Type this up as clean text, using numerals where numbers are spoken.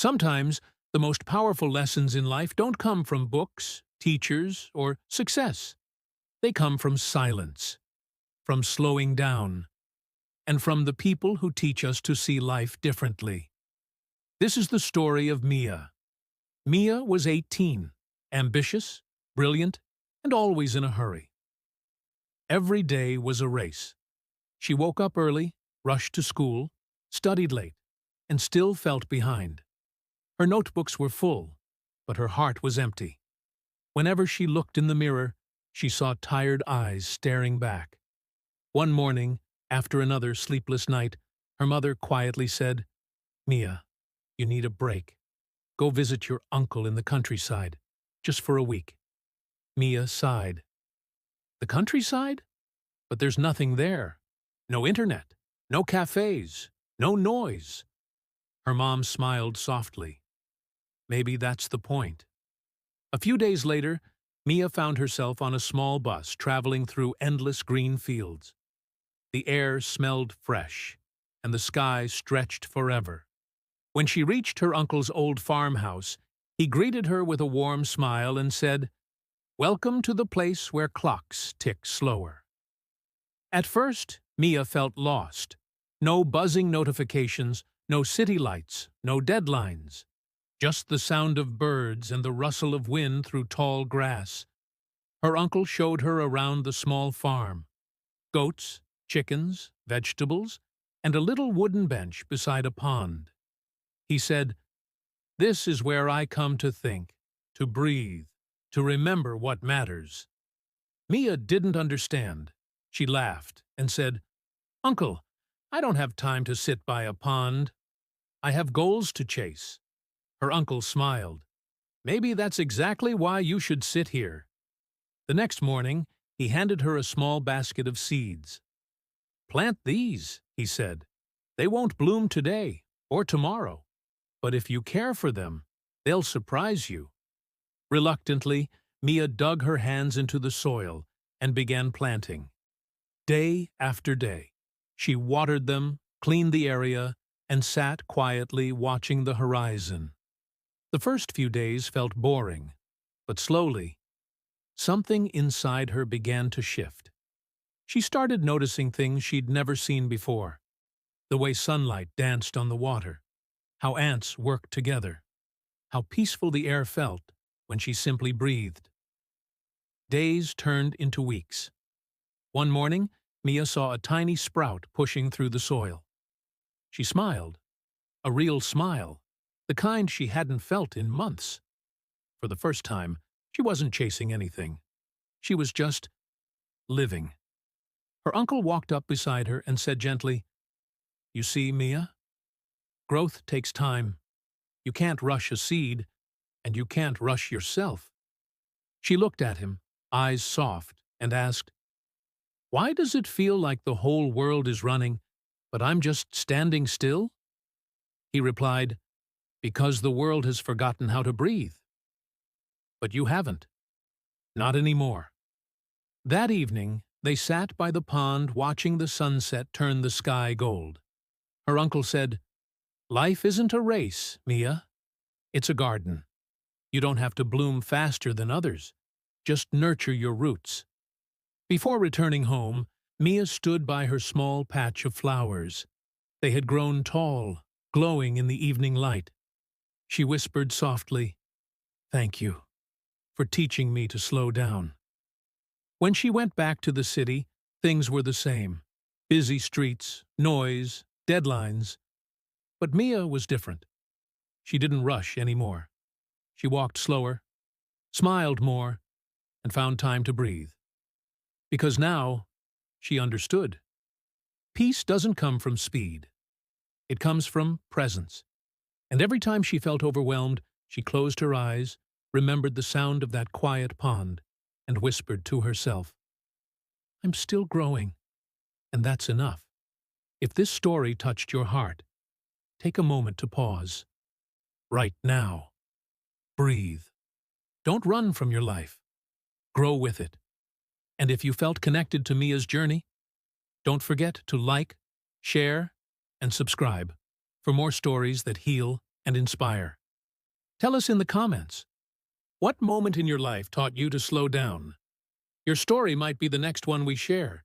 Sometimes the most powerful lessons in life don't come from books, teachers, or success. They come from silence, from slowing down, and from the people who teach us to see life differently. This is the story of Mia. Mia was 18, ambitious, brilliant, and always in a hurry. Every day was a race. She woke up early, rushed to school, studied late, and still felt behind. Her notebooks were full, but her heart was empty. Whenever she looked in the mirror, she saw tired eyes staring back. One morning, after another sleepless night, her mother quietly said, "Mia, you need a break. Go visit your uncle in the countryside, just for a week." Mia sighed. The countryside? But there's nothing there. No internet, no cafes, no noise. Her mom smiled softly. Maybe that's the point. A few days later, Mia found herself on a small bus traveling through endless green fields. The air smelled fresh, and the sky stretched forever. When she reached her uncle's old farmhouse, he greeted her with a warm smile and said, "Welcome to the place where clocks tick slower." At first, Mia felt lost. No buzzing notifications, no city lights, no deadlines. Just the sound of birds and the rustle of wind through tall grass. Her uncle showed her around the small farm. Goats, chickens, vegetables, and a little wooden bench beside a pond. He said, "This is where I come to think, to breathe, to remember what matters." Mia didn't understand. She laughed and said, "Uncle, I don't have time to sit by a pond. I have goals to chase." Her uncle smiled. "Maybe that's exactly why you should sit here." The next morning, he handed her a small basket of seeds. "Plant these," he said. "They won't bloom today or tomorrow, but if you care for them, they'll surprise you." Reluctantly, Mia dug her hands into the soil and began planting. Day after day, she watered them, cleaned the area, and sat quietly watching the horizon. The first few days felt boring, but slowly, something inside her began to shift. She started noticing things she'd never seen before. The way sunlight danced on the water, how ants worked together, how peaceful the air felt when she simply breathed. Days turned into weeks. One morning, Mia saw a tiny sprout pushing through the soil. She smiled. A real smile, the kind she hadn't felt in months. For the first time, she wasn't chasing anything. She was just living. Her uncle walked up beside her and said gently, "You see, Mia? Growth takes time. You can't rush a seed, and you can't rush yourself." She looked at him, eyes soft, and asked, "Why does it feel like the whole world is running, but I'm just standing still?" He replied, "Because the world has forgotten how to breathe." "But you haven't. Not anymore." That evening, they sat by the pond watching the sunset turn the sky gold. Her uncle said, "Life isn't a race, Mia. It's a garden. You don't have to bloom faster than others. Just nurture your roots." Before returning home, Mia stood by her small patch of flowers. They had grown tall, glowing in the evening light. She whispered softly, "Thank you for teaching me to slow down." When she went back to the city, things were the same. Busy streets, noise, deadlines. But Mia was different. She didn't rush anymore. She walked slower, smiled more, and found time to breathe. Because now, she understood. Peace doesn't come from speed. It comes from presence. And every time she felt overwhelmed, she closed her eyes, remembered the sound of that quiet pond, and whispered to herself, "I'm still growing, and that's enough." If this story touched your heart, take a moment to pause. Right now. Breathe. Don't run from your life. Grow with it. And if you felt connected to Mia's journey, don't forget to like, share, and subscribe for more stories that heal and inspire. Tell us in the comments, what moment in your life taught you to slow down? Your story might be the next one we share.